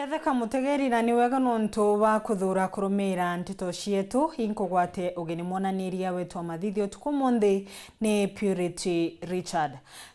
Ketheka mutegeri na ni wega nontu wa kuthura kurumira ntito cietu inkugwate ugeni monaniria wetu mathithio tukumonde ni Purity Richard.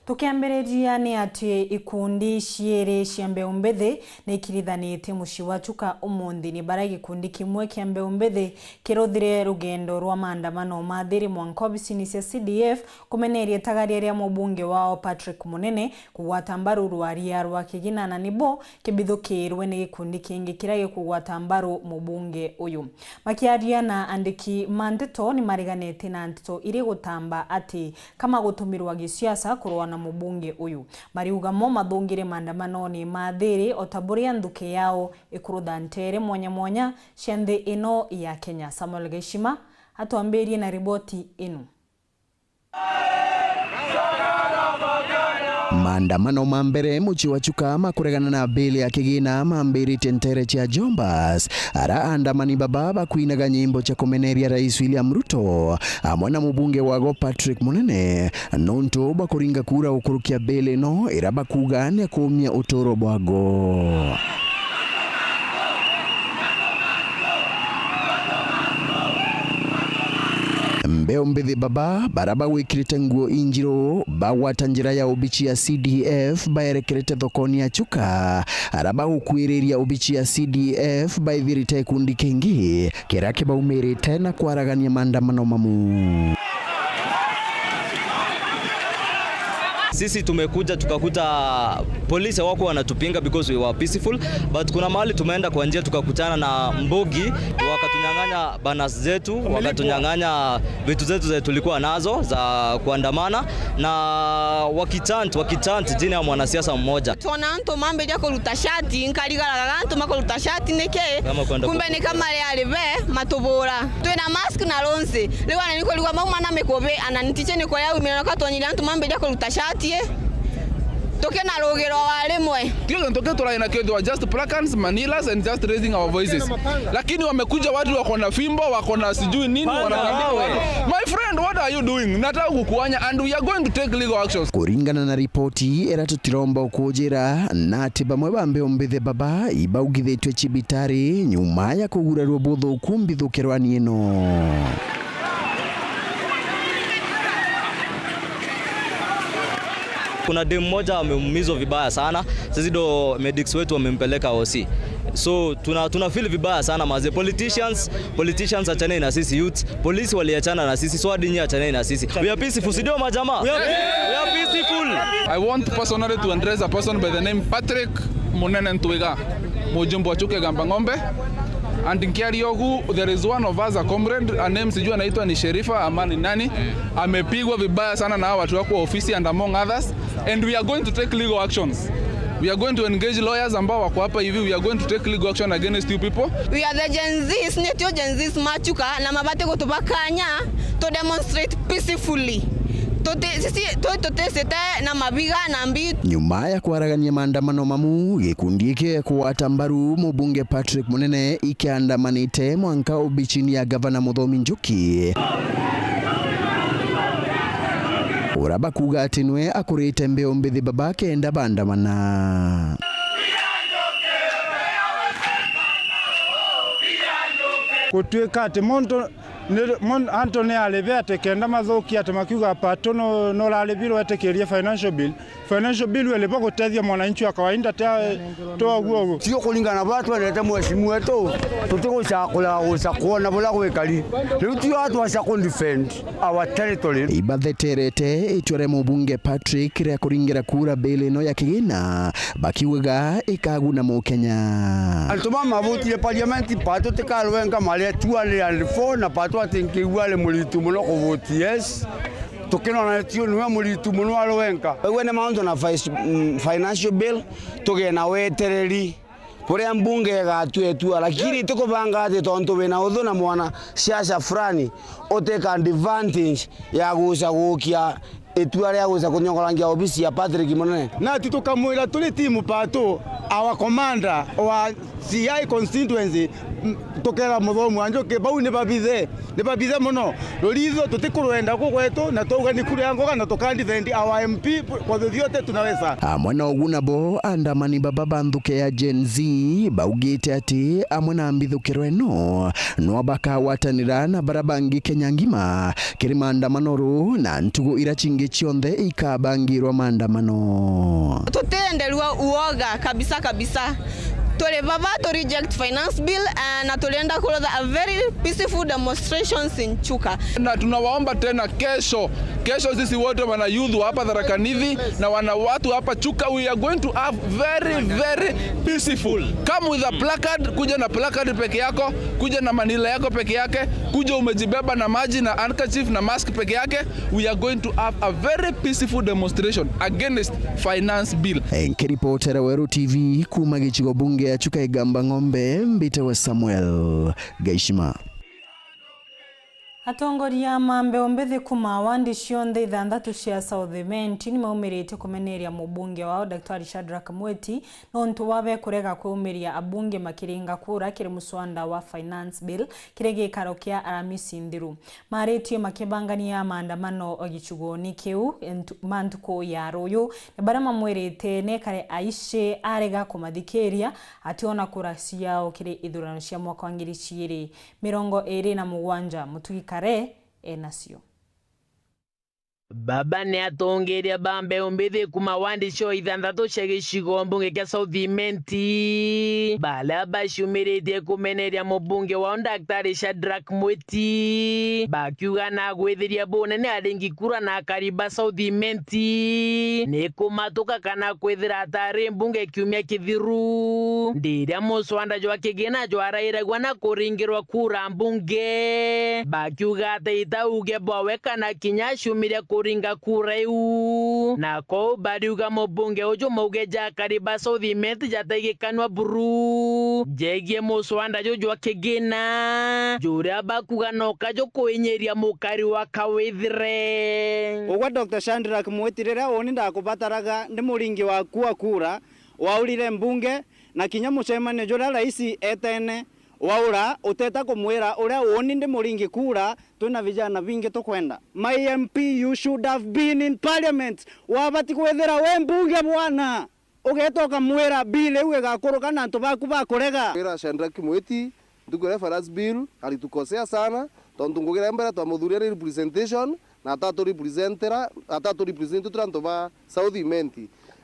Tukiambiriria ni ati ikundi ciere cia mbeumbethi ni ikirithanite muci wa Chuka umundi ni bara gikundi kimwe kia mbeumbethi kiruthire rugendo rwa maandamano mathiri mwankobicini cia CDF kumeneria tagaria ria mubunge wao Patrick Munene kugwata mbaru rwaria rwa kigina na nibo kibithukirwe ni gikundi kingi kirage kugwata mbaru mubunge uyu. Makiaria na andiki mandito ni mariganete na ntito iri gutamba ati kama gutumirwa gisiasa kurwana mubunge uyu. Mariugamo mathungire maandamano ni mathiri otaburia nduke yao ikurutha ntere mwanya cianthi ino ya Kenya. Samuel Geshima atuambirie na riboti ino. Maandamano mambere muci wa Chuka makuregana na bili ya kigina mambiri tentere cha Jombas ara andamani baba kuinaga nyimbo cha kumeneria Rais William Ruto amwana mubunge wago Patrick Munene nonto bakuringa kura ukurukia bili no iraba kugane kumia utoro bwago. Mbeumbethi baba baraba wikirite nguo injiro bawata njira ya ubichi ya CDF baerekerete thokoni ya Chuka araba ukwiriria ubichi ya CDF baithirite kundi kingi kirake baumirite na kwaragania maandamano mamu. Sisi tumekuja tukakuta polisi wako wanatupinga because we were peaceful, but kuna mahali tumeenda kwa njia tukakutana na mbogi wakatunyang'anya banners zetu, wakatunyang'anya vitu zetu tulikuwa nazo za kuandamana na wakitant jina ya mwanasiasa mmoja. Tonanto mambe jako lutashati nkaligala ganto mako lutashati neke kumbe ni kama yale be matobora twena mask na lonse lewana niko ligwa mama na mekobe ananitiche niko yao imenakatonyira anto mambe jako lutashati toke na rogero walemwe kile ntoke tulaina kedo just placards manilas and just raising our voices, lakini wamekuja watu wako na fimbo wako na sijui nini wananiambia my friend what are you doing nataka kukuanya and we are going to take legal actions. Kuringana na ripoti era tutiromba ukujira na tibamwe bambeumbethi baba ibaugithitwe Chibitari nyuma ya kugura rwobotho ukumbi thukerwani ino. Kuna dem moja ameumizwa vibaya sana. Sisi ndo medics wetu wamempeleka OC. So tuna feel vibaya sana maze. Politicians achane na sisi, youth police waliachana na sisi, so adinyi achane na sisi. We are peaceful, sidio majama? We are peaceful. I want personally to address a person by the name Patrick Munene Ntwiga mujumbe wa Chuka Gamba Ng'ombe. And in Kiariogu, there is one of us, a comrade, a name sijui anaitwa ni Sherifa Amani nani, amepigwa vibaya sana na watu wako ofisi and among others, and we are going to take legal actions. We are going to engage lawyers ambao wako hapa hivi. We are going to take legal action against you people. We are the Gen Zs, netio Gen Zs machuka na mabate kutubakanya to demonstrate peacefully. Tote sete na mabiga na mbi. Nyuma ya kuaragania maandamano mamu gikundi ke kuwata mbaru mubunge Patrick Munene ikiandamanite mwanka ubichini ya Gavana Muthomi Njuki. Uraba kuga atinwe akurite mbeumbethi babake enda bandamana. Kutuika ati Antony alevea tekenda mazoki atamakiuga pato no lalebiro atekeria financial bill welepo kutethia mwananchi wa kawaida toa guogo sio kulingana watu wanaleta mheshimiwa wetu tutiko chakula usakuona bola kwekali leo watu wasako defend our territory ibatheterete itware mubunge Patrick ria kuringira kura bele no ya kigina bakiwega ikaguna mu Kenya altoma mavuti ya parliament pato tekalwenga mali 204 na pato atinki wale mulitu muno kuvoti yes tokeno na tio niwe mulitu muno alwenka wene maundo na financial bill toge na wetereri pore mbunge gatwetu lakini tuko bangate tonto wena udhona mwana siasa fulani oteka advantage ya gusa gukia etua ria guca kunyongorangia ofisi ya Patrick Munene na tukamwira tuli timu pato our commander wa CI constituency tokera muthomu anjoke bau ni babithe muno rorizo tutikurwenda kugwetu na tuga ni kuri angoga na tukandi thendi our MP kwa vyovyote tunaweza. Amwe na uguna bo andamani baba bandhuke ya Gen Z baugite ati amwe na mbithukiro eno no bakawatanira na barabangi Kenya ngima kiri maandamano ru na ntugu irachingi chionthe ikabangirwa maandamano. Tutendelwa uoga kabisa. Tole baba to reject finance bill na tulienda kulodha a very peaceful demonstrations in Chuka. Na tunawaomba tena kesho sisi wote wana youth hapa Tharaka Nithi na wana watu hapa Chuka, we are going to have very peaceful. Come with a placard, kuja na placard peke yako, kuja na manila yako peke yake, kuja umejibeba na maji na handkerchief na mask peke yake. We are going to have a very peaceful demonstration against finance bill. Nkiripotera Weru TV kuma gichigo bunge ya Chuka Igamba Ng'ombe, Mbite wa Samuel Gaishima. Atongoria mambe ombethe kuma wandi cionthe ithanthatu cia Southment ni maumirite kumeneria mubunge wao Daktari Shadrack Mweti nontu wabe kurega kwaumiria abunge makiringa kura kiri muswanda wa finance bill kire gikaro kia Aramisi Ndhiru maretio makibangania maandamano ogichugoni kiu mantuko ya royo ne barama mwirite ne kare aishe arega kumathikeria ationa kura ciao kiri ithurano cia mwaka wa 2027 mutugika enasio. Baba ne atongeria bambe ombethe kuma wandi cio ithanthatu cia gicigo mbunge kia Southment bala bashumirite kumeneria mubunge wa Daktari Shadrack Mweti bakiuga na gwithiria bunene aringi kura na kariba Southment ni kumatuka kana kwithira atari mbunge kiumia kithiru ndiria muswanda jwa kigina jwa rairagwa na kuringirwa kura mbunge bakiuga ataita uge bwawe kana kinya shumiria kuringa kura iu na ko bariuga mubunge ujo maugeja kariba Southment jataigikanwa buru jegie muswanda jwa kigina juria bakuga no kajo kuinyeria mukari wa kawithire ugwa Dr. Shadrack Mweti rira woni ndakubataraga ndi muringi wa kura waurire mbunge na kinya mucemane jura raisi etene waura uteta kumwira uria woni ndi muringi kura tuna vijana vingi tukwenda. My MP, you should have been in parliament. Wabati kwethera we mbunge bwana ugetoka mwira bile uwe gakuruka na antu baku bakurega. Ira Shadrack Mweti ndukure finance bill alitukosea sana tondu ngugira mbere twamuthuria representation na atatu representera antu ba Southment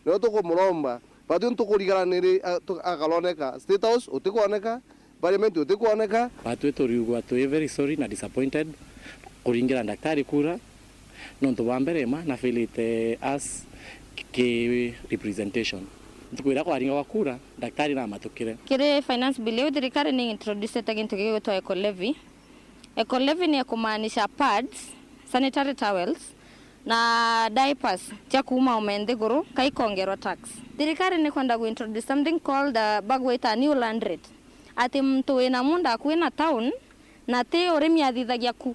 no tukumuromba batu ntukurigaranire akaloneka State House utikuoneka parliament utikuoneka batu turiugwa tu very sorry na disappointed kuringira daktari kura nontu bamberema na filite as ke representation tukwira kwa ringa wa kura daktari na matukire kire finance bill thirikari ni introduce tagintu gigwitwa eco levy ni kumaanisha pads, sanitary towels na diapers tia kuma umendhiguru kaikongerwa tax. Thirikari ni kwenda kuintroduce something called bag weight new land rate. Ati mtu wina munda kwina town na te urimi athithagia ku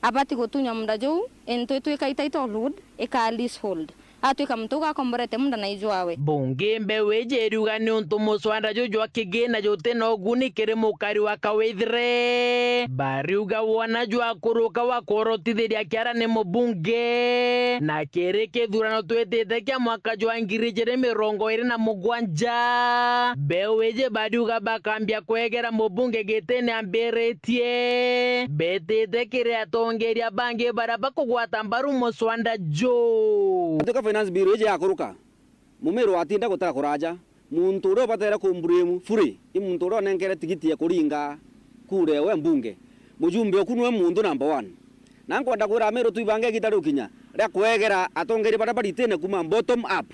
abati gutunya munda jou ento twikaita title eka leasehold atuika mtuga komborete munda na ijuawe bunge mbewe jeruga ni untu muswanda jwa kigina jote no guni kire mukari wa kawithire bariuga wana jwa kuruka wa korotithiria kiara ni mubunge na kire kithurano twetete kia mwaka jwa 2027 bewe je bariuga bakambia kwegera mubunge gitene amberetie betete kire atongeria bange baraba kugwata mbaru muswanda jo finance bill je akuruka mumero atinda gutara kuraja muntu ro batera kumburemu free imuntu ro nengere tigiti ya kuringa kure we mbunge mujumbe okunwe muntu number 1 nango ndagura mero tuibange gitarukinya ria kwegera atongeri barabaritene kuma bottom up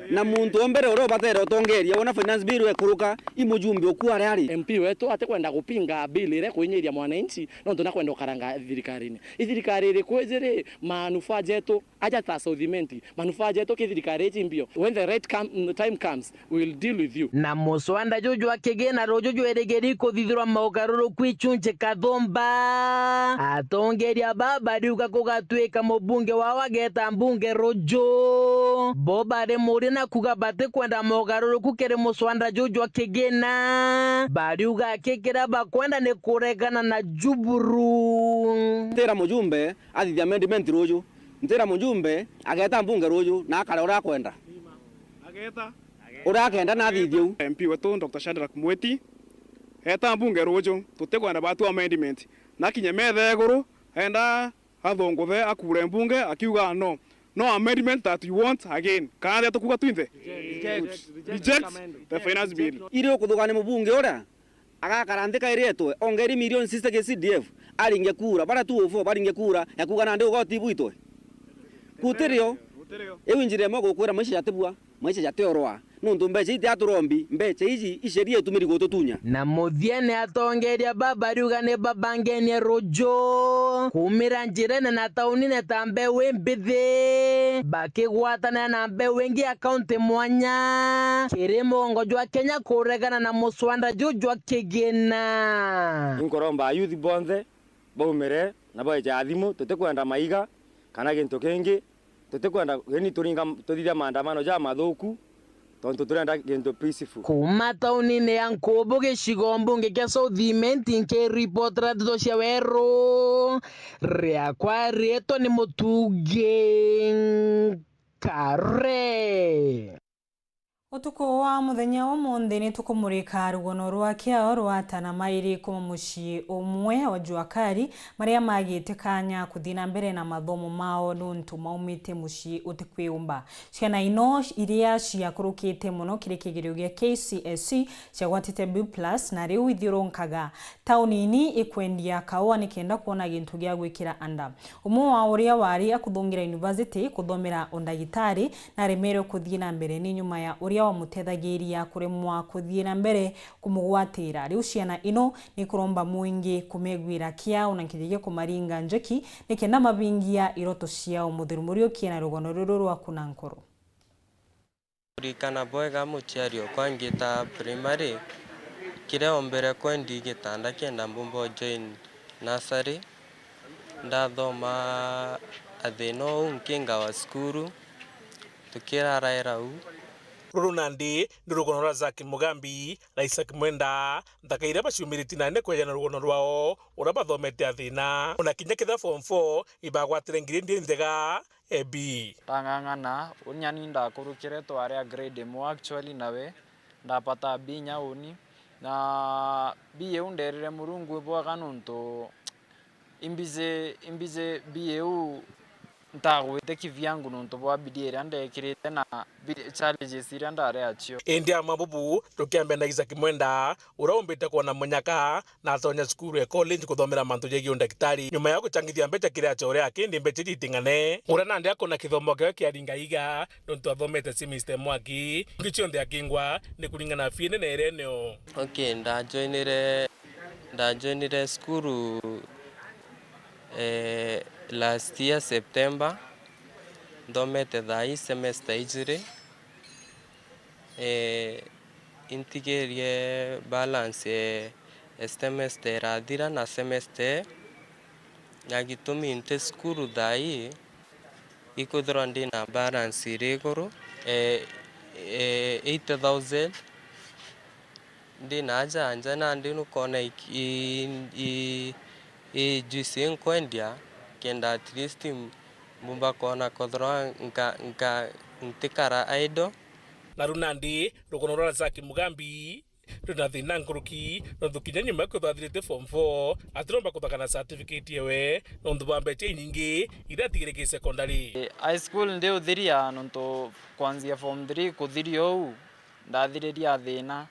na muntu ombere ro batera otongeria wona finance bill we kuruka imujumbe okuare ari MP wetu atekwenda kupinga bill ire kuinyiria mwananchi no ntona kwenda karanga thirikari-ini ithirikari iri kwejere manufaa jetu aja ta Southimenti manufaa jeto kithirikari chimbio. When the right time comes, we will deal with you. Na muswanda jojo akegena rojojo eregeri kuthithirwa maugaruru kwichunje Kathumba atongeria baba riuga kugatwika mubunge wao ageta mbunge rojo boba re muri na kuga bate kwenda maugaruru kukere muswanda jojo akegena bariuga akekera bakwenda ne kuregana na Juburu. Ntera mujumbe athithia amendment rojo, ntera mujumbe ageta mbunge rojo na akara ura kwenda ageta ura kenda na thithio MP wetu Dr. Shadrack Mweti eta mbunge rojo tutekwenda batu amendment na kinye methe iguru enda athongothe akure mbunge akiuga no amendment that you want again kana tukuga twinthe reject the finance bill iri okuthugane mubunge ura agakarandika iretwe ongeri million sister ke CDF aringe kura bara 204 baringe kura yakuga na ndio goti buitwe kutirio ewinjire mo gukwira maisha yatebua maisha yateorwa nundu mbeche ite aturombi mbeche ici isheria tumiri gututunya na muthiene atongeria baba riuga ne babangenie rojo kumira njirene na taunine tambe wembithi bakigwatana na mbe wengi akaunti mwanya kirimo ngojwa Kenya kuregana na muswanda jojo akigena inkoromba youth bonde baumere na baje athimu tutekwenda maiga kana gintu kingi tutekwenda geni turinga tuthithia maandamano ja mathuku tonto turenda gintu peaceful kuma taunine ya Nkobo gicigo mbunge kia Southimenti nke report radio cia Weru riakwa rieto ni Mutugi Kare. Utuko wa muthenya wa monde ni tukumurika rugono rwa kiao rwa Tanamairi kuma muci umwe wa Juakari maria magite kanya kuthina mbere na mathomo mao nuntu maumite muci utikwiumba ciana ino iria ciakurukite muno kiri kigirio gia KCSE ciagwatite B+ na riu ithironkaga taunini ikwendia kawa nikenda kuona gintu gia gwikira anda umwe wa uria wari akuthungira university kuthomera undagitari na remero kuthina mbere ni nyuma ya uria wa mutethagiria kuremwa kuthira mbere kumugwatira riu ciana ino ni kuromba muingi kumegwira kiao na kijige kumaringa njeki nikenda mabingia iroto ciao muthirumurio kiena rugono ruru rwa Kunankoro Rikana boega muchiario kwangita primary kire ombere kwendi gitanda kenda mbumbo join nursery ndathoma athino unkinga wa skuru tukira rairau Rurunandi ni rugono rwa Zaki Mugambi na Isaac Mwenda ndakaire baciumiriti nane kwejana rugono rwao ura bathomete athina ona kinya kitha form 4 ibagwatire ngirindi ndega AB tangangana unyani ndakurukire tware grade mo actually nawe ndapata binya uni na biye underire murungu bwa kanunto imbize biye ntagwite kivyangu nuntu bwa bidiera ndekirite na challenges iria ndare acio India mabubu tukiambe na Isaac Mwenda uraumbite kuona munyaka na atonya skuru ya college kuthomera mantu jegi undagitari nyuma ya guchangithia mbecha kiria chore akindi mbecha itingane urana ndi akona kithomo gwa kiaringaiga nuntu athomete semester mwaki ngicho ndi akingwa ni kuringana fiene na ereneo okay ndajoinire skuru last year September ndomete thai semester ijire intigerie balance semester adira na semester yagitumi inte skuru thai ikuthira ndi na balance iriguru 80,000 ndi na anja na ndi nukona juice nkwendia kenda at least mbumba kona kodro nka ntikara aido na runandi rugono rwa Zaki Mugambi runathina nkuruki nothukinya nyuma kuthathirite form 4 atiromba kuthakana certificate yewe nondu bambeche nyingi iratigireke secondary high school ndi uthiria nontu kwanzia form 3 kuthirio ndathiriria thina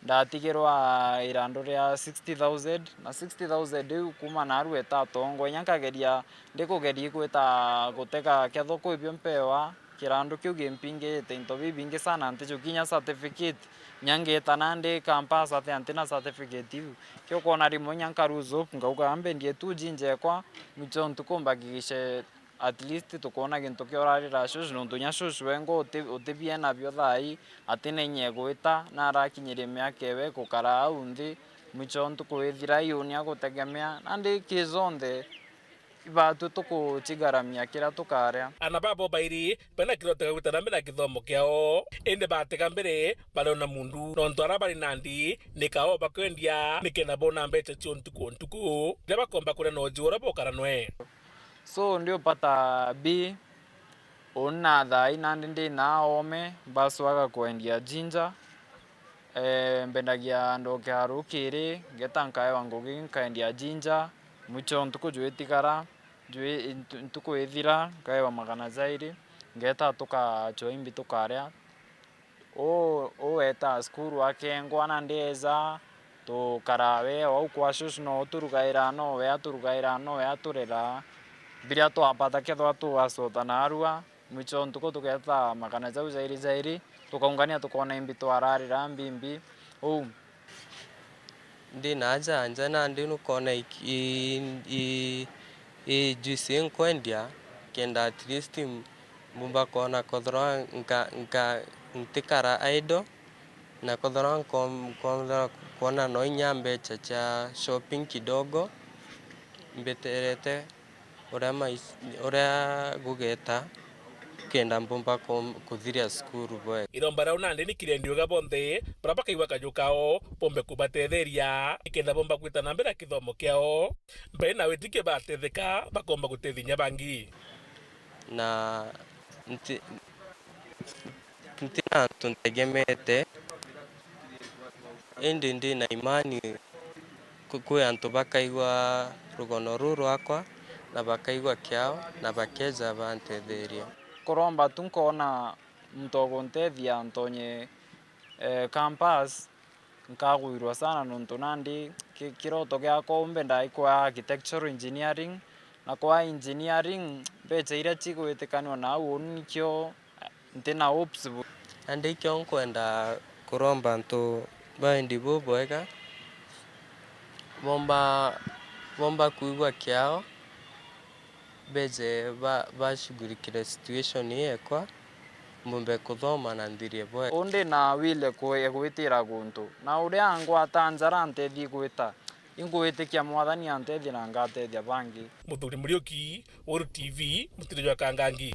ndatigirwa irando ria 60,000 na 60,000 kuma na aru etatongo nyankageria ndikugeria kwita guteka ketho kwibyo mpewa kirando kiu gimpingite into bibingi sana anticho kinya certificate nyangeta nande campus ate antina certificate iu kyo kona rimo nyankaruzo ngauga ambe ndie tu jinje kwa mchontu komba gigishe at least tukona gintu kiorarira shushu nontu nya shushu wengo utibie nabyo thai atine nyegwita na arakinyirie miaka ewe kukara au nthi mwicho ntukwithira yunia gutegemea nandi kizonthe ibatu tukuchigaramia kira tukaria ana babo bairi pena kirotega gutaramira kithomo kiao ende batega mbere barona mundu nontu arabari nandi nikao bakwendia nikena bona mbecha cio ntuku ndeba komba kure no jura bokaranwe so ndio pata b ona thai nandi ndi na ome baswaga kwendia jinja mbendagia ndoke harukiri getankae wangu ginkaendia jinja mwicho ntuku jwetikara ntuku ethira kaewa magana zaidi ngeta tuka choimbi tukaria o eta skuru akengwa na ndeza tukarawe au kwa shushu no turugaira no we aturugaira no we aturera biria twapata kethwa tuwasota na arua mwicho ntuku tuketa magana zau zaidi tukaungania tukona imbi twararira mbimbi ndi naja njana ndi nukona juice nkwendia kenda at least mumba kona kodro nka ntikara aido na kodro kona no nyambe cha shopping kidogo mbeterete ora gugeta kenda mbomba kuthiria skuru boy irombara unande ni kirendio bonthe prapaka iwa kajukao pombe kubatetheria kenda bomba kwita na mbera kithomo kiao mbe na wetike batetheka bakomba gutethia bangi na ntina tuntegemete ndi na imani kukuya antu bakaigwa rugono ruru akwa na bakaigwa kiao na bakeja bantetheria koromba tunkona mtogo ntethia ntonye campus nkagwirwa sana nontu nandi kiroto giako mbenda ikwa architectural engineering na kwa engineering beche ira chigwitikanwa na unikyo ntina hopes andi kyo nkwenda kuromba ntu baindi boboega bomba kuigwa kiao beje bashughulikire situation yekwa mumbe kuthoma na ndirie boy onde na wile gwitira guntu na uria angwa tanzara ntethi gwita ingwitikia mwathani antethi na ngatethia bangi Muthuri Muriuki Wuru TV mutirijwa kangangi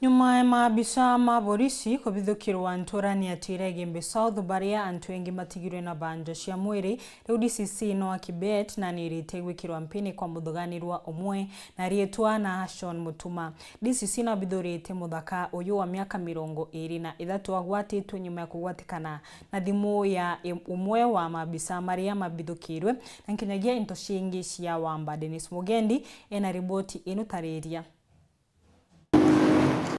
nyuma ya maabisa ma borisi kubithukirwa nturani atire Gembe South baria antu engi matigirwe na banja cia mwiri riu DCC no Kibet na nirite gwikirwa mpini kwa muthuganirwa umwe na rietwa na Hashon Mutuma DCC na bithurite muthaka uyu wa miaka 23 agwatitwe nyuma ya kugwatikana na thimu ya umwe wa maabisa maria mabithukirwe na kinyagia into cingi cia wamba Dennis Mugendi ena riboti ino tariria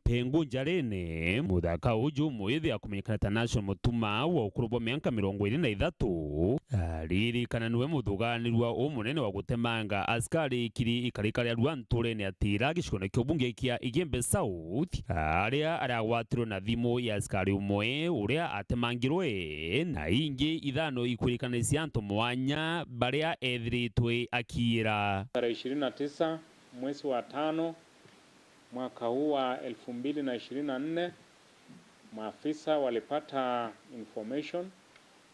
Pengu njarene muthaka uju muithi akumenyekana ta National Mutuma wa ukurubo miaka 23 aririkana niwe muthuganirwa umunene wa gutemanga askari kiri ikarikaria rwa nturene atira gicikono kyo bunge kia Gembe South aria aragwatirwo na thimu ya askari umwe uria atemangirwe na ingi ithano ikurikanaisia antu mwanya baria ethiritwe akira 29 mwezi wa 5 mwaka huu wa 2024 maafisa walipata information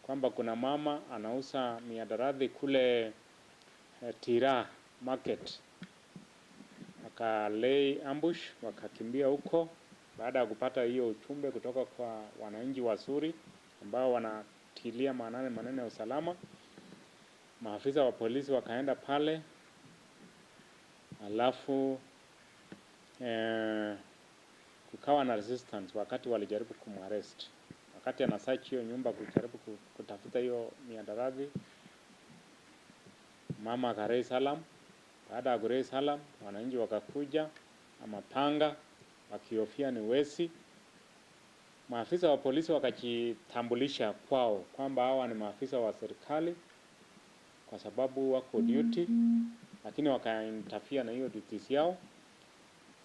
kwamba kuna mama anauza mihadarati kule Tira market. Wakalei ambush, wakakimbia huko baada ya kupata hiyo ujumbe kutoka kwa wananchi wazuri ambao wanatilia maanane maneno ya usalama. Maafisa wa polisi wakaenda pale, alafu kukawa na resistance wakati walijaribu kumarrest. Wakati ana search hiyo nyumba kujaribu kutafuta hiyo mihadarati, mama akareis alarm. Baada ya kureis alarm, wananchi wakakuja na mapanga wakihofia ni wezi. Maafisa wa polisi wakajitambulisha kwao kwamba hawa ni maafisa wa serikali kwa sababu wako duty, lakini wakainterfere na hiyo duties yao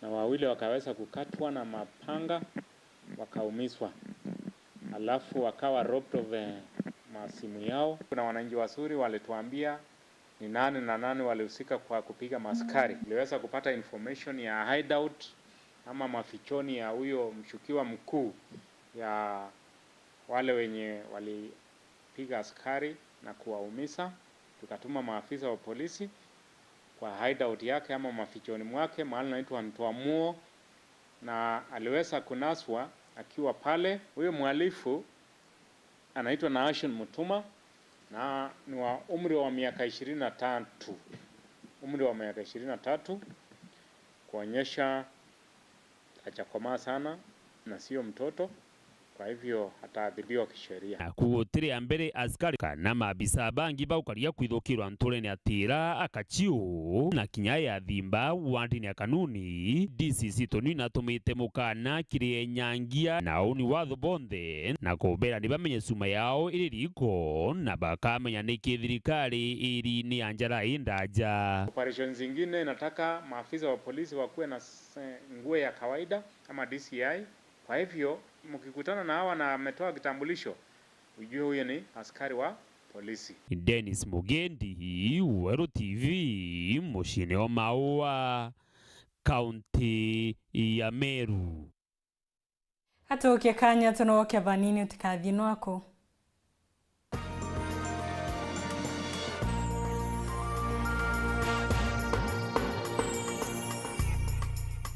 na wawili wakaweza kukatwa na mapanga wakaumizwa. Alafu wakawa robbed of masimu yao. Kuna wananchi wazuri walituambia ni nani na nani walihusika kwa kupiga maaskari. Niliweza kupata information ya hideout ama mafichoni ya huyo mshukiwa mkuu ya wale wenye walipiga askari na kuwaumiza. Tukatuma maafisa wa polisi kwa hideout yake ama mafichoni mwake mahali naitwa Ntwamuo, na aliweza kunaswa akiwa pale. Huyo mhalifu anaitwa Nashon Mutuma na ni wa umri wa miaka 23. Umri wa miaka 23, kuonyesha hajakomaa sana na sio mtoto, kwa hivyo hataadhibiwa kisheria. Kuotire mbere askari kana mabisa bangi baukaria kwithukirwa nturene atira akachiu na kinya ya thimba wandini ya kanuni. DCC Tony natumite mukana kiri nyangia na uni watho bonthe na kubera ni bamenye suma yao iri riko na bakamenya ni thirikari iri ni anjara indaja. Operations zingine nataka maafisa wa polisi wakuwe na nguo ya kawaida ama DCI. Kwa hivyo mkikutana na hawa na ametoa kitambulisho, ujue huyo ni askari wa polisi. Dennis Mugendi, Weru TV, Mushine wa Maua, County ya Meru. Hatuokia kanya tunawokia vanini utikathino wako.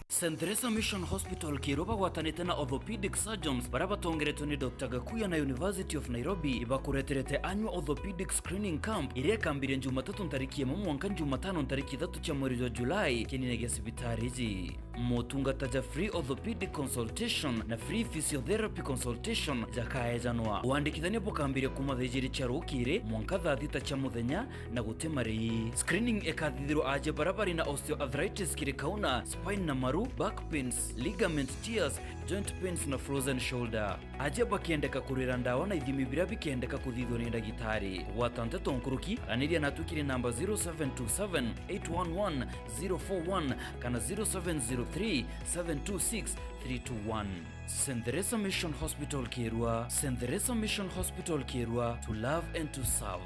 St. Teresa Mission Hospital kiroba watanite na orthopedic surgeons baraba tongeretwe ni Dr. Gakuya na University of Nairobi ibakureterete annual orthopedic screening camp iria kambire Jumatatu ntariki 1 Jumatano ntariki 3 cha mwezi wa Julai kinine gya sibitari motungata ja free orthopedic consultation na free physiotherapy consultation jakaejanwa wandikithania bukambire kuma thejiri cha rukire mwanka 30 cha muthenya na gutemari screening ekathithirwo aje barabari na osteoarthritis kirikauna spine na maru back pains ligament tears joint pains na frozen shoulder aje bakiendeka kurira ndawa na ithimi bira bikiendeka kuthithwo ni ndagitari watante tonkuruki aniria natukire namba 0727 811 041 kana 0703-726-321. St. Teresa Mission Hospital Kirwa, St. Teresa Mission Hospital Kirwa, to love and to serve.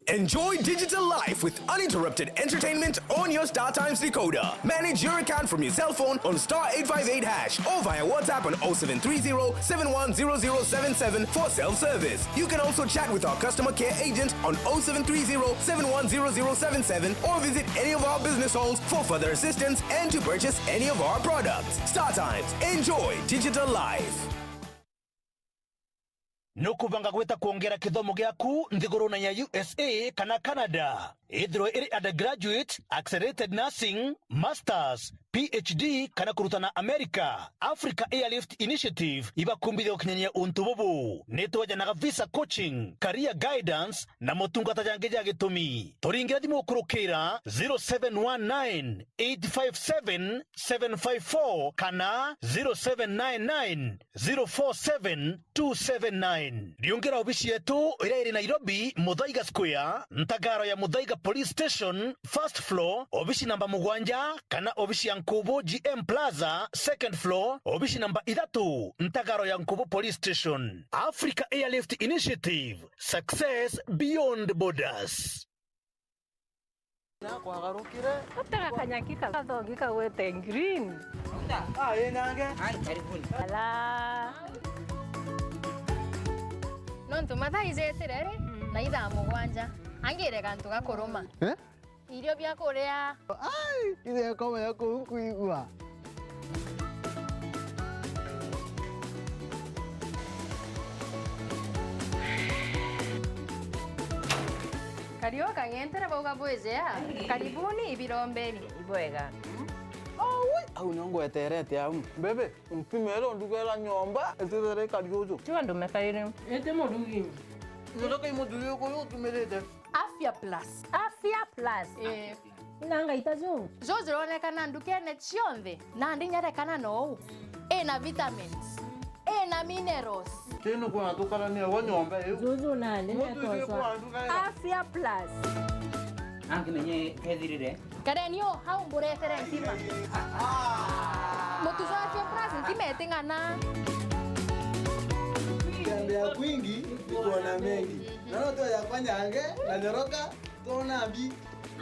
Enjoy digital life with uninterrupted entertainment on your StarTimes decoder. Manage your account from your cell phone on *858# or via WhatsApp on 0730-710077 for self-service. You can also chat with our customer care agent on 0730-710077 or visit any of our business halls for further assistance and to purchase any of our products. StarTimes. Enjoy digital life. Nukubanga gweta kuongera kithomo gyaku nthiguruna ya USA kana Canada. Ithiro iri undergraduate, accelerated nursing, masters, PhD kana kurutana America. Africa Airlift Initiative ibakumbithia ukinyania untu bubu. Nitwajanaga visa coaching, career guidance na motungata jange ja gitumi. Turingira thimu kurukira 0719-857-754 kana 0799-047-279. Riongera obishi yetu ira iri Nairobi, Muthaiga Square, Ntagaro ya Muthaiga Police Station, first floor, obishi namba 7 kana obishi ya Nkubu GM Plaza, second floor, obishi namba 3, Ntagaro ya Nkubu Police Station. Africa Airlift Initiative, success beyond borders. Utaka kanyakika kathongika wete green. Yenange. Ala. Nontu mathaiceterere na ithaa 7 angire kantu gakuruma irio bia kuria ithe komenya kuigua kario kang'entere bauga bwezea karibuni ibirombeni ibwega au nongweterete au bebe mpimero ndugera nyomba etere kariojo chwa ndo mekaire ete modugi ndoka imodugi ko tumelete Afya Plus nanga itazo zo zironekana ndukene cionthe na ndinyerekana no ena vitamins ena minerals teno kwa tukarania wa nyomba eu zuzu nande netosa Afya Plus angi menye kethirire karenio hau mburetere ntima mutuzo Afya Plus ntima etingana kutembea kwingi kuona mengi. Naona tu ya kwanza ange na nyoroka tuona bi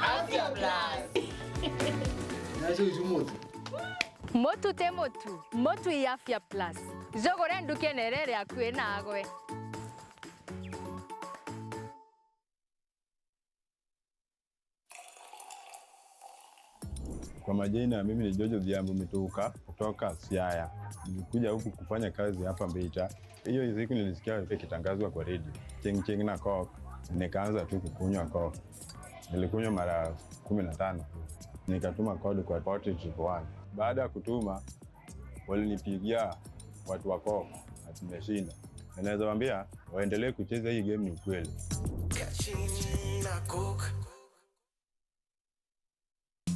Afya Plus. Nasho ujumoto. Motu te motu. Motu ya Afya Plus. Jogore nduke nerere akwe nagwe. Kwa majina mimi ni Jojo Dhiambo Mituka kutoka Siaya. Nilikuja huku kufanya kazi hapa Mbeita. Hiyo siku nilisikia ikitangazwa kwa radio. Cheng cheng na coke. Nikaanza tu kukunywa coke. Nilikunywa mara 15. Nikatuma code kwa 4011. Baada ya kutuma walinipigia watu wa coke na tumeshinda. Naweza waambia waendelee kucheza hii game, ni ukweli.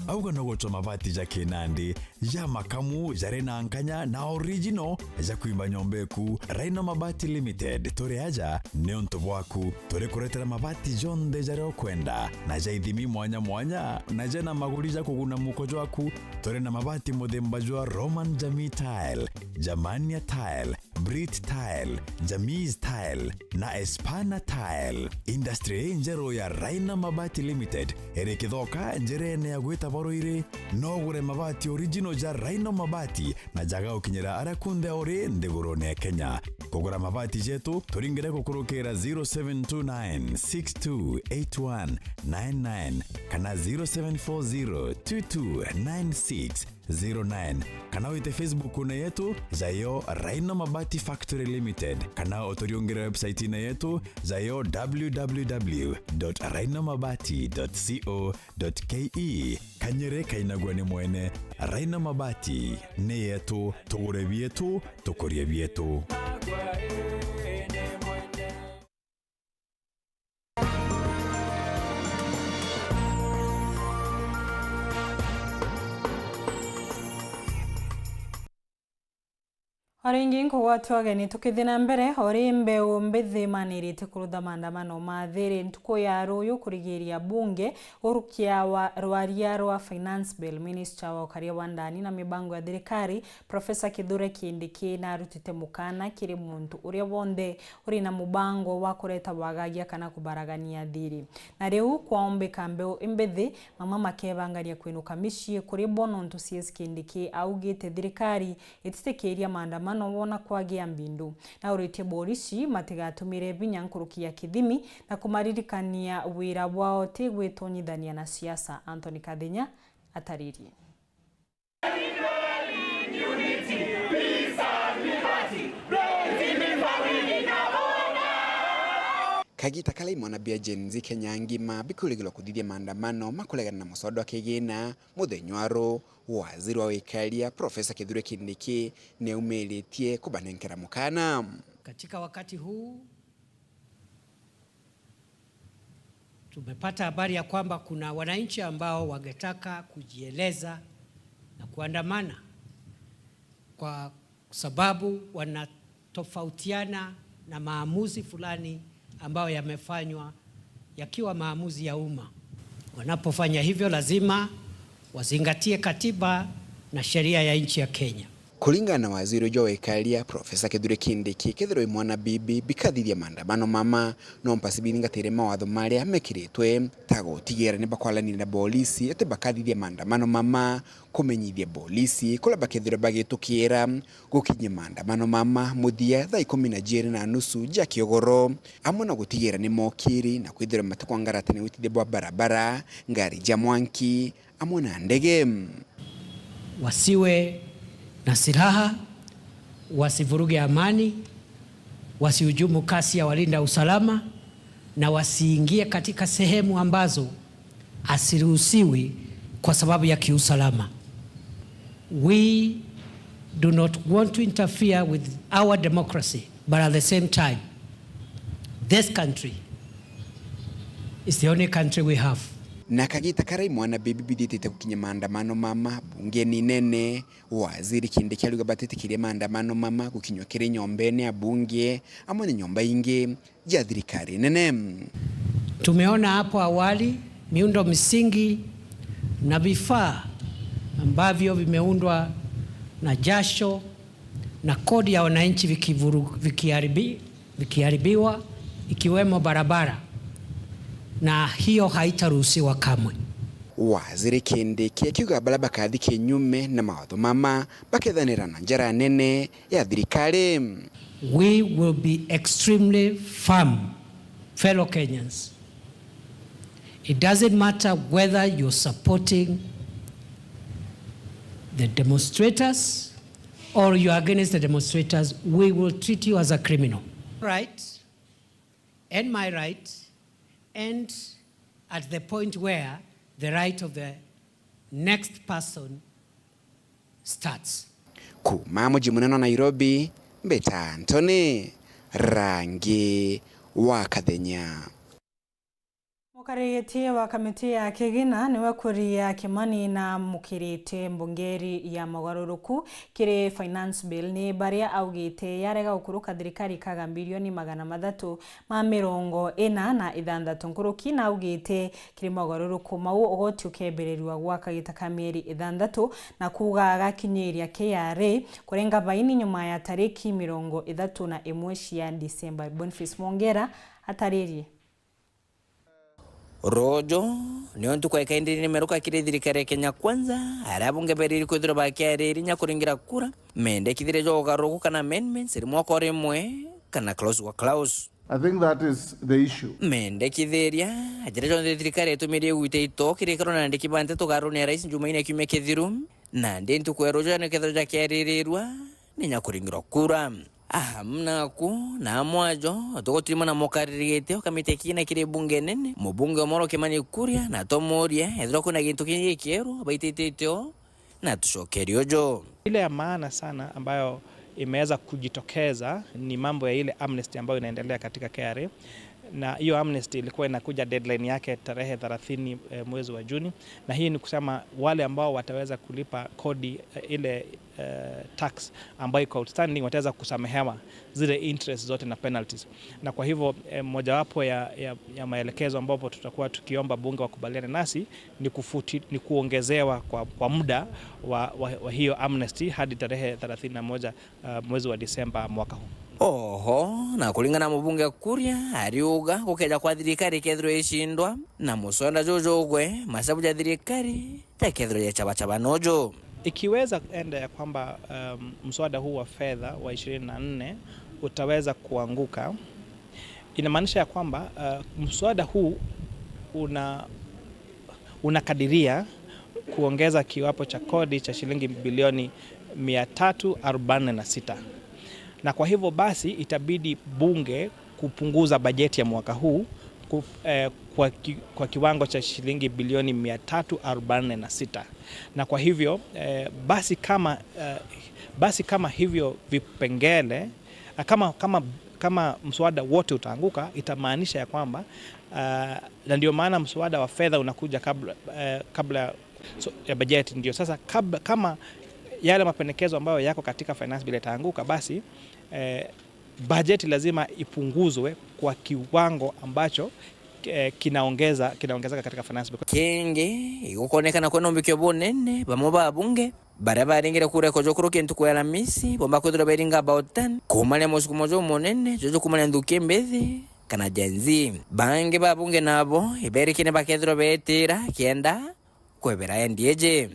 Auga no goto mabati ja Kinandi ya makamu jare na nkanya na original ja kuimba nyombeku Raino Mabati Limited tore aja neonto bwaku tore kuretera mabati jonde jare okwenda na ja ithimi mwanya mwanya na ja na maguri ja kuguna muko jwaku tore na mabati muthemba jwa Roman Jamii Tile, Jamania Tile, Brit Tile, Jamiz Tile na Espana Tile. Industry njero ya Raino Mabati Limited ere kithoka njere ne agweta boroire no gure mabati original ja Raino Mabati na jaga ukinyira arakunde ore ndiguro ne Kenya. Kugura mabati jetu turingire kukurukira 0729628199 kana 0740229609 kana wite Facebook na yetu zayo Raino Mabati Factory Limited kana otoriongera website na yetu zayo www.rainomabati.co.ke kanyere kainagwa ni mwene Raino Mabati ne yetu tugure bietu tukorie bietu. Aringi nkogwatu ageni tukithina mbere ori mbeu mbithi manirite kurutha maandamano ma thiri ntuko ya ruyu kurigiria bunge urukia wa rwaria rwa finance bill. Minister wa ukaria wa ndani na mibango ya thirikari Professor Kithure Kindiki na arutite mukana kiri muntu uria wonde uri na mubango wa kureta wagagia kana kubaragania thiri na riu kwaombeka mbeu mbithi mama makebangania kwinuka mishie kuri bono ntu CS Kindiki augite thirikari ititekeria maandamano no wona kwagia mbindu na uritie borisi matigatumire binya nkurukia kithimi na kumaririkania wira wao tigwitonyithania na siasa. Anthony Kadhinya ataririe. Kagita kalai mwana bia jenzi Kenya ngima bikuligilo kuthithia maandamano makulegana na musodo wa kigina muthenywaro waziri wa wikalia Professor Kithure Kindiki ne umelitie kubanenkera mukana. Katika wakati huu tumepata habari ya kwamba kuna wananchi ambao wangetaka kujieleza na kuandamana kwa sababu wanatofautiana na maamuzi fulani ambayo yamefanywa yakiwa maamuzi ya umma. Wanapofanya hivyo lazima wazingatie katiba na sheria ya nchi ya Kenya. Kulingana na waziri wa wikalia Professor Kithure Kindiki kithiro mwana bibi bikathithia maandamano mama no mpasibiringa tere mawatho maria mekiritwe tago tigera ne bakwalani na polisi ete bakathithia maandamano mama kumenyithia polisi kula bakithiro bagitukira gukinyia maandamano mama muthia thaa 12:30 ja kiogoro amwe na gutigera ni mokiri na kwithira matakwangaratane witithia bwa barabara ngari ja mwanki amwe na ndege. Wasiwe na silaha, wasivuruge amani, wasihujumu kasi ya walinda usalama na wasiingie katika sehemu ambazo asiruhusiwi kwa sababu ya kiusalama. We do not want to interfere with our democracy, but at the same time, this country is the only country we have. Na Kagita karai mwana bibi bidite kukinya maandamano mama bunge ni nene waziri Kindiki aluga batete kire maandamano mama kukinywa kire nyombene ya bunge amone nyomba inge ja thirikari nene. Tumeona hapo awali miundo misingi na vifaa ambavyo vimeundwa na jasho na kodi ya wananchi vikiharibiwa, ikiwemo barabara, na hiyo haitaruhusiwa kamwe. Waziri Kindiki akiuga bala bakathi kinyume na mawatho mama bakethanira na njara nene ya thirikari. We will be extremely firm, fellow Kenyans. It doesn't matter whether you're supporting the demonstrators or you are against the demonstrators, we will treat you as a criminal. Right, and my right, and at the point where the right of the next person starts. Kuma mji munene wa Nairobi, Mbeta Anthony, Rangi wa Kathenya. Mukarigiti wa kamiti ya Kigina niwe kuria Kimani na mukirite mbungeri ya mogaruruku kire finance bill ni baria augite yarega ukuruka thirikari kaga bilioni 346 nkuruki na augite kire mogaruruku mau ogoti ukembererwa gwaka gitaka mieri 6 na kuga gakinyiria KRA kurenga baini nyuma ya tariki 31 cia December. Boniface Mongera ataririe Rojo niyo ntukweka indi nimeruka kire thirikari Kenya Kwanza arabunge beriri kwithira bakiariri nya kuringira kura mende kithire jo garuku kana amendments ri mwako rimwe kana clause wa clause. I think that is the issue. Mende kithiria ajira jo thirikari tumirie gwite ito kire korona ndiki bante to garu ne rais Jumaine kiume kithirum na ndi ntukweroja ne kithira ja kiaririrwa ni nya kuringira kura. Mna ku na mwajo tugotirima na mokaririgete okamite kina kire bunge nene mubunge omoro Kimani Kuria na tomoria ethro kuna gintu kinyi kieru baiteteteo na tushokerio jo. Ile ya maana sana ambayo imeweza kujitokeza ni mambo ya ile amnesty ambayo inaendelea katika KRA, na hiyo amnesty ilikuwa inakuja deadline yake tarehe 30 mwezi wa Juni, na hii ni kusema wale ambao wataweza kulipa kodi ile tax ambayo iko outstanding wataweza kusamehewa zile interest zote na penalties. Na kwa hivyo mojawapo ya maelekezo ambapo tutakuwa tukiomba bunge wakubaliane nasi ni kuongezewa kwa muda wa hiyo amnesty hadi tarehe 31 mwezi wa Disemba mwaka huu. Oho, na kulingana mbunge Kuria ariuga gukeja kwa thirikari kethro ishindwa na musonda jojogwe masabu ya thirikari ta kethro ya chaba nojo. Ikiweza enda ya kwamba mswada huu wa fedha wa 24 utaweza kuanguka, inamaanisha ya kwamba mswada huu unakadiria kuongeza kiwapo cha kodi cha shilingi bilioni 346. Na kwa hivyo basi itabidi bunge kupunguza bajeti ya mwaka huu kwa kiwango cha shilingi bilioni 346. Na kwa hivyo basi kama hivyo vipengele kama mswada wote utaanguka, itamaanisha ya kwamba na ndio maana mswada wa fedha unakuja kabla ya bajeti. Ndio sasa kama yale mapendekezo ambayo yako katika finance bill itaanguka, basi bajeti lazima ipunguzwe kwa kiwango ambacho kinaongezeka katika finance bill. Kenge igukonekana kweno mbikyo bonene bamoba bunge barabaringira kure kojo kuro kentu kwa Alhamisi bomba kudura beringa about 10 kumale mosiku mojo monene jojo kumale nduke mbezi kana jenzi bange babunge nabo iberikine bakedro betira kienda kwebera endieje.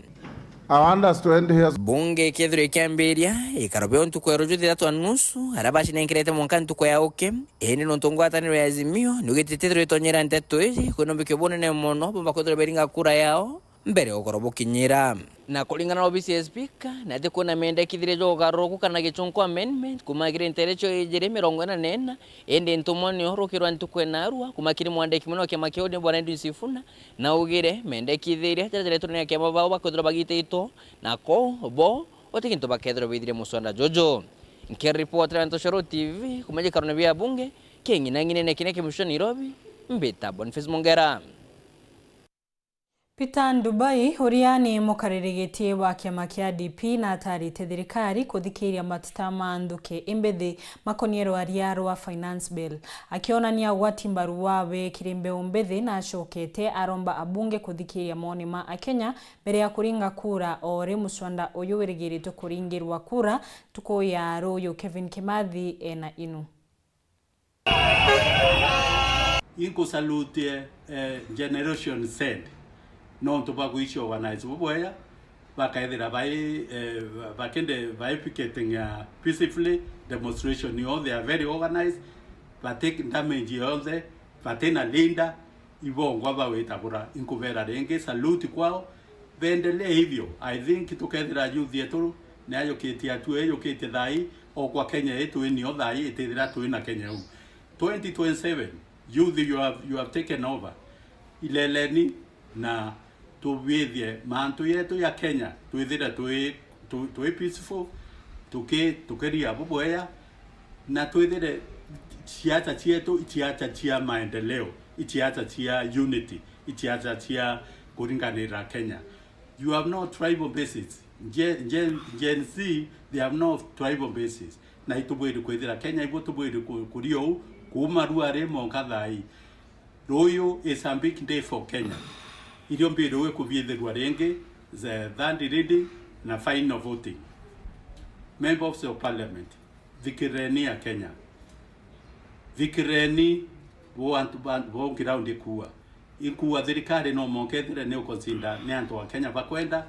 I want us to end here. Bunge kethro ikamberia ikarobeo ntukwero juthi 3:30 arabashi nenkirete monka ntukwaya oke eni nontongo ataniro ya Azimio nugetetero itonyera nteto iji kwenombe bonene mono bomba kodro beringa kura yao mbere okorobo kinyira na kulingana na OBC speaker na te kuna mende kithire jo garoku kana gichonko amendment kumakire interecho ejere 44 ende ntumoni orokirwa ntukwena arua kumakire mwandeki muno kema kiode bwana Edwin Sifuna na ugire mende kithire tere tune kema bao bakodro bagite ito na ko bo otikinto bakedro bidire musonda jojo nke reporter Antoshoro TV kumaje karone bya bunge kengi nangine nekineke mushoni Nairobi Mbeta Boniface Mongera. Peter Dubai huriani mukaririgetie wa kiama kia DP na atarite thirikari kuthikiria mateta manduke imbethi makoniero ariaro wa finance bill akionania gwati mbaru wawe kirimbe umbethi na acokete aromba abunge kuthikiria moni ma Akenya mbere ya kuringa kura ore muswanda uyu wirigirite kuringirwa kura tuko ya royo Kevin Kimathi ena inu. Inko salute Generation Z non to ba kuishi organize boya bakaedera bakende picketing peacefully demonstration you they are very organized but take damage yonze batena linda ibongwa bawetabura inkuvera renge salute kwao vendele hivyo. I think tukethira youth yetu nayo kiti atu eyo kiti thai o kwa Kenya yetu ni othai itithira tu na Kenya u 2027 youth you have taken over ileleni na tuvithie mantu yetu ya Kenya twithira tu peaceful tukeria buboya na twithire siasa chetu siasa chia maendeleo siasa chia unity siasa chia kuringanira Kenya. You have no tribal bases. Gen Z, they have no tribal bases. Na itubwiri kwithira Kenya ibo tubwiri kurio kumarua remo kathai. Royo is a big day for Kenya. Irio mbiro we kubiethirwa renge the third reading na final voting. Members of Parliament, vikireni ya Kenya. Vikireni wo ground kuwa. Ikuwa thirikari no mokethire ne ukonsinda ne antu wa Kenya bakwenda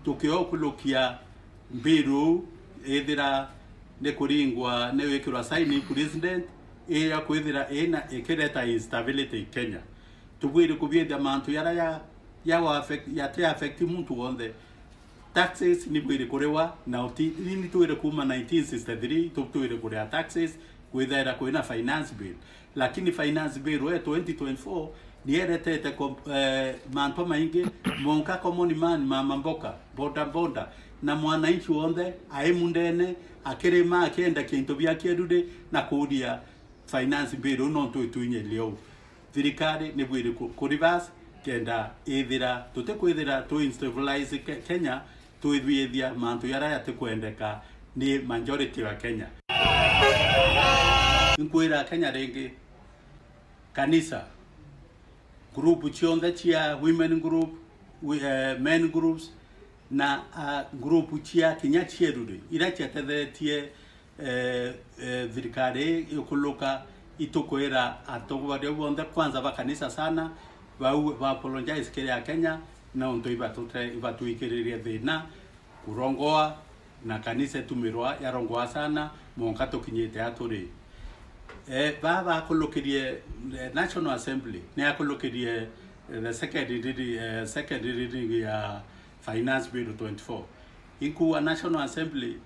tukiokulokia mbiru ethira ne kuringwa ne wekirwa sign president ya kwithira ena ekireta instability Kenya tubwire kubienda mantu yara ya affect muntu wonde taxes ni bwire kurewa na uti ni tuire kuma 1963 tuire kurea taxes kwithira kwina finance bill lakini finance bill we 2024 nieretete manto maingi monka common man mama mboka boda na mwananchi wonde aimundene akirema akenda kintu bya kierude na kudia finance bill no tuinye leo thirikari ni bwire ku reverse kenda ithira tutekwithira to stabilize Kenya tuithia manto yara yatekwendeka ni majority wa Kenya inkwira Kenya renge kanisa group chionda chia women group men groups na group chia kinya chierude ira chatethetie thirikari yokoloka itokwera atogwa de bonda kwanza bakanisa sana ba apologize kile ya Kenya na onto ibatuikiriria thina kurongoa na kanisa tumirwa yarongoa sana monkato kinyete aturi baba akolokirie National Assembly ne akolokirie the second reading ya Finance Bill 24 ikuwa National Assembly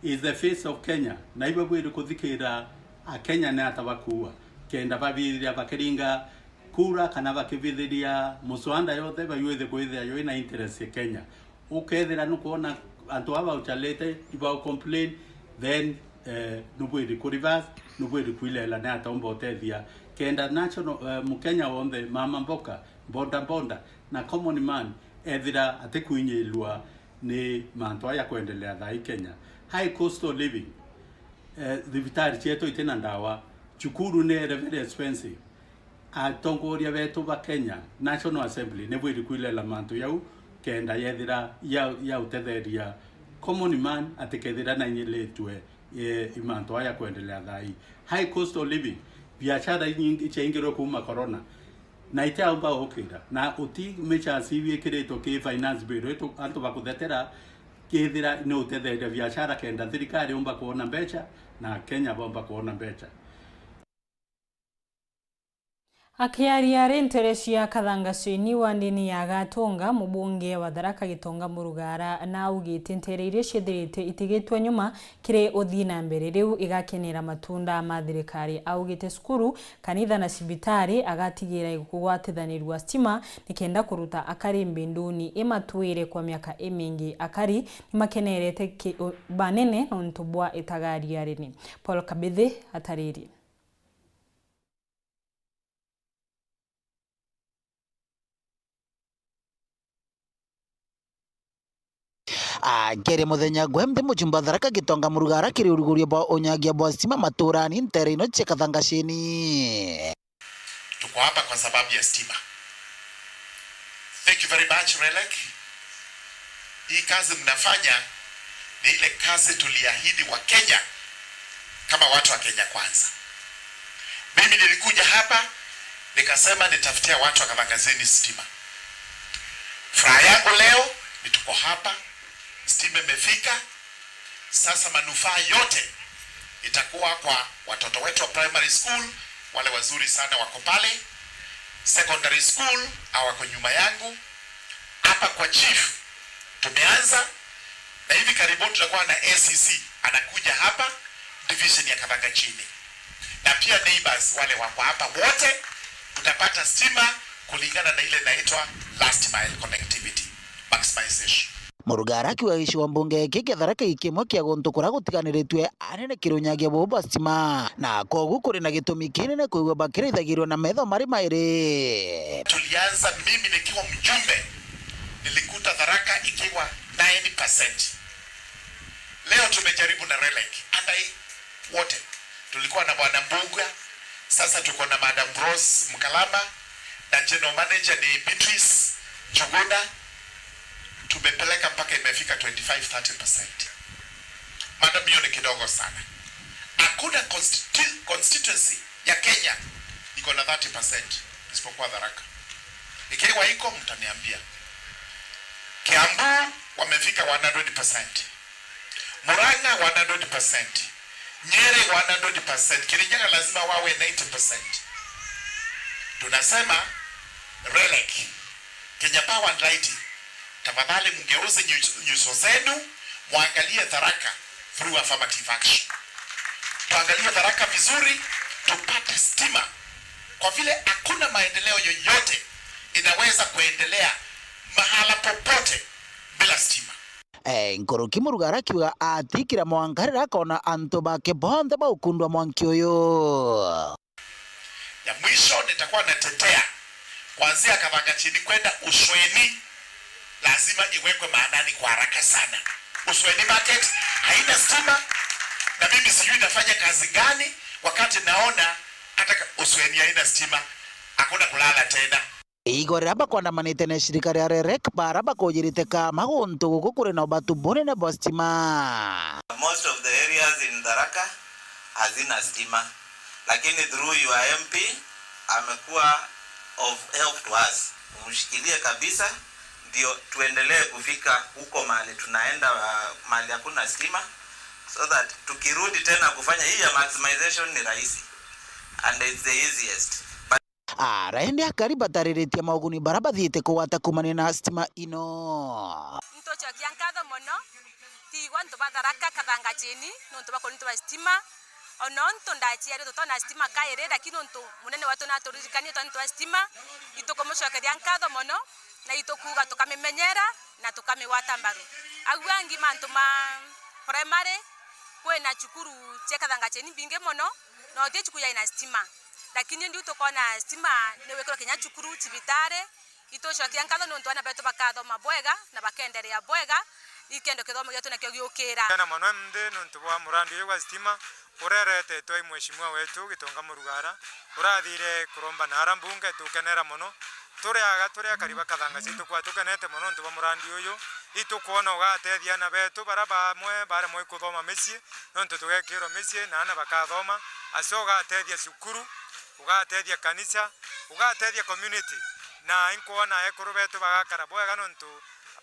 is the face of Kenya na ibo bwire kuthikira a Kenya na atabakuwa kenda babirira bakiringa kura kana bakibithiria muswanda yothe bayuithe kwithia yo ina interest ya Kenya ukethira nukuona antu aba uchalete iba complain then nubwiri ku reverse nubwiri kuilela na atombo tethia kenda national mukenya wonde mama mboka bonda na common man ethira atekuinyelwa ni manto ya kuendelea thai Kenya high cost of living thibitari cheto itena ndawa chukuru ne very expensive atongoria betu ba Kenya National Assembly ne bwiri kuilela manto yau kenda yethira ya utetheria common man atekethira na nyeletwe imanto ya kuendelea thai high cost of living biashara nyingi chaingiro kuma corona na itaomba okira na uti mecha sivi kireto ke finance bill eto anto bakuthetera kithira no utetheria biashara kenda thirikari omba kuona mbecha na Kenya bomba kuona mbecha Akiaria renteresi ya Kathangasheni wa ndini ya Gatonga mubunge wa Tharaka Gitonga Murugara na ugite ntere iria ciethirite itigitwe nyuma kire uthina mbere riu igakenera matunda ma thirikari augite skuru kanitha na cibitari agatigira kugwatithanirwa stima nikenda kuruta akari mbinduni imatwire kwa miaka emingi akari nimakenerete banene nontubwa itagari arini Paul Kabithe atariri Gere muthenya gwembe mujumba Tharaka Gitonga Murugara kiri urugurio bwa unyagia bwa stima maturani ntere ino cia Kathangasheni. Tuko hapa kwa sababu ya stima. Thank you very much Relek. Hii kazi mnafanya ni ile kazi tuliahidi wa Kenya kama watu wa Kenya kwanza. Mimi nilikuja hapa nikasema nitafutia watu wa Kathangasheni stima. Furaha yangu leo ni tuko hapa, stima imefika. Sasa manufaa yote itakuwa kwa watoto wetu wa primary school, wale wazuri sana wako pale. Secondary school wako nyuma yangu. Hapa kwa chief tumeanza, na hivi karibuni tutakuwa na ACC anakuja hapa division ya Kathangasheni. Na pia neighbors wale wako hapa wote utapata stima kulingana na ile inaitwa last mile connectivity maximization. Murugara akiwagici wa mbunge giki Tharaka ikimwe kia guntu kuria gutiganiritwe anene kirunyagia boba stima na kogu kuri na gitumi kinene kuigwa bakirithagiirwo na metho mari mairi. Tulianza mimi nikiwa mjumbe, nilikuta Tharaka ikiwa 9%. Leo tumejaribu na Relek andai wote. Tulikuwa na bwana Mbuga, sasa tuko na Madam Rose Mkalama na general manager ni Beatrice Njuguna. Tumepeleka mpaka imefika 25-30%. Madam, hiyo ni kidogo sana. Hakuna constituency ya Kenya iko na 30% isipokuwa Tharaka. Ikiwa iko mtaniambia. Kiambu wamefika 100%. Murang'a 100%. Nyeri 100%. Kirinyaga lazima wawe 90%. Tunasema Relek, Kenya Power and Lighting, tafadhali mgeuze nyuso zenu, muangalie Tharaka through affirmative action. Tuangalie Tharaka vizuri, tupate stima. Kwa vile hakuna maendeleo yoyote inaweza kuendelea mahala popote bila stima. Nkoroki Murugara akiuga ati kira mwangarira akona antu bake bonthe baukundwa mwanki uyu. Ya mwisho nitakuwa natetea kuanzia Kathangasheni kwenda Usweni, lazima iwekwe maanani kwa haraka sana. Usweni market haina stima, na mimi sijui nafanya kazi gani wakati naona hata Usweni haina stima, hakuna kulala tena. Igorera bakwandamanite na shirika ria Relek bara bakujirite ka maguntu guku kuri na batu bunene bwa stima. Most of the areas in Tharaka hazina stima, lakini through your MP amekuwa of help to us. Mshikilie kabisa ndio tuendelee kufika huko mahali tunaenda, mahali hakuna stima, so that tukirudi tena kufanya hii ya maximization ni rahisi and it's the easiest. Rahendi akari batariritie mauguni bara bathiite kuwata kumania na stima ino. Ntochokia nkatho mono tigwa ntu ba Tharaka Kathangasheni nontu bakoni ntu ba stima ono ntu ndachiare tutona stima kaire, lakini ntu munene watu naturirikanie ntu ba stima itukomucokeria nkatho mono na itukuga tukamimenyera na tukamiwata mbaru. Agwangi mantu ma primary kwena chukuru che Kathangasheni binge mono no tie chukuya ina stima, lakini ndio tukona stima newekora Kenya chukuru chibitare itocokia nkatho nontu ana betu bakathoma bwega na bakenderea bwega ikendo kithomo gyetu nakyo giukira na mono mde nontu bwa murandi wa stima urerete toi mweshimwa wetu Gitonga Murugara urathire kuromba na arambunge tukenera mono turia kariba Kathangasheni tukwa tukenete mono nontu bwa murandi uyu itukuona ugatethia na betu baraba mwe bare mwe kuthoma micie nontu tugekiro micie na ana bakathoma aso ugatethia cukuru, ugatethia kanisa, ugatethia community na inkuona ekuru betu bagakara bwega nontu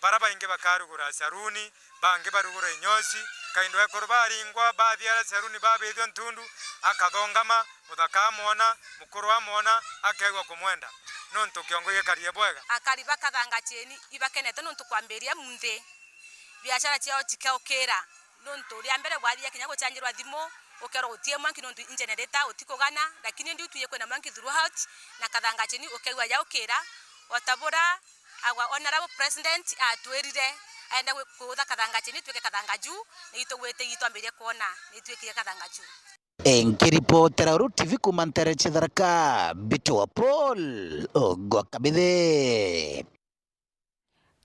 baraba inge bakarugura saruni bange barugura inyosi kaindo ekuru baringwa bathia saruni babethio ntundu akathongama muthaka amona mukuru amona akegwa kumwenda nontu kiongo gikarie bwega akariba Kathangasheni ibakenete nontu kwambiria munthi biashara ciao cikaukira nontu ria mbere gwathia kinya guchanjirwa thimo ukero utie mwanki nontu generator utikugana, lakini ndio tuye kwena mwanki throughout na Kathangasheni ukegwa yaukira watabura agwa honorable president atwerire aenda kuutha Kathangasheni twike Kathangaju na itugwete itwambirie kuona nitwikire Kathangaju. Nkiripotera Uru TV kumantere Tharaka Bitwa Paul Ogwakabithe.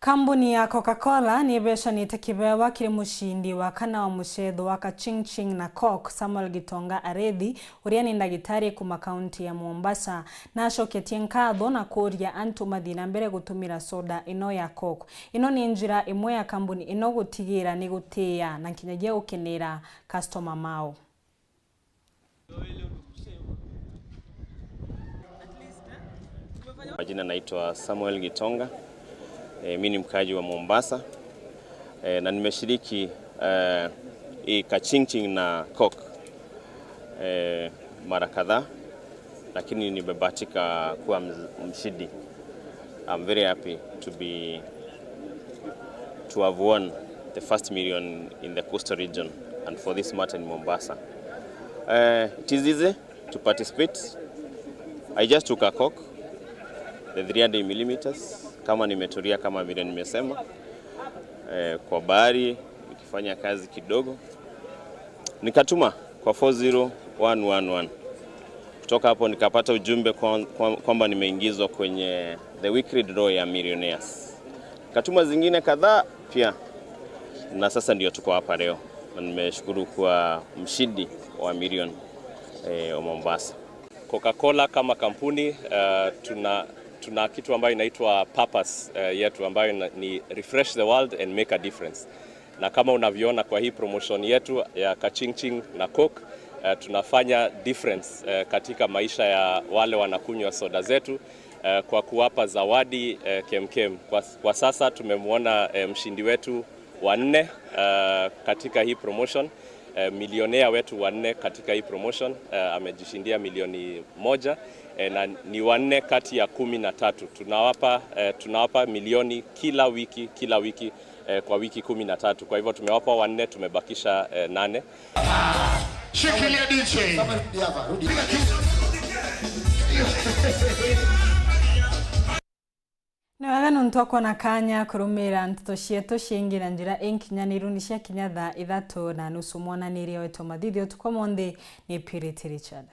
Kampuni ya Coca-Cola nibecanite kibewa kiri mushindi wa kana wa muchetho wa Kachingching na Coke Samuel Gitonga Arethi uria ni ndagitari kuma kaunti ya Mombasa na acoketie nkatho na kuria antu mathina mbere gutumira soda ino ya Coke. Ino ni njira imwe ya kampuni ino gutigira ni gutia na kinyagia gukenera customer mao. Majina naitwa Samuel Gitonga. Mimi ni mkaji wa Mombasa. Na nimeshiriki Kachingching na Coke mara kadhaa, lakini nimebahatika kuwa mshindi. I'm very happy to have won the first million in the coastal region and for this matter in Mombasa. It is easy to participate. I just took a Coke, the 300 millimeters, kama nimetulia kama vile nimesema, kwa bahari nikifanya kazi kidogo, nikatuma kwa 40111. Kutoka hapo nikapata ujumbe kwamba nimeingizwa kwenye the weekly draw ya millionaires. Nikatuma zingine kadhaa pia, na sasa ndio tuko hapa leo. Na nimeshukuru kwa mshindi wa milioni wa Mombasa. Coca-Cola kama kampuni tuna kitu ambayo inaitwa purpose yetu ambayo ni refresh the world and make a difference. Na kama unavyoona kwa hii promotion yetu ya Kachingching na Coke, tunafanya difference katika maisha ya wale wanakunywa soda zetu kwa kuwapa zawadi kemkem. Kwa sasa tumemwona mshindi wetu wa 4 katika hii promotion. Milionea wetu wa 4 katika hii promotion amejishindia milioni 1 na ni wa 4 kati ya 13. Tunawapa milioni kila wiki kwa wiki 13. Kwa hivyo tumewapa wa 4, tumebakisha 8. Shikilia DJ. Nĩwega nũntwakwo na kanya kũrũmĩrĩra ndeto cietũ ciĩngira njĩra ĩnkinyanĩru nĩ ciakinya thaa 3:30 mwananĩria wetu mathithio tuko monde nĩ Purity Richard.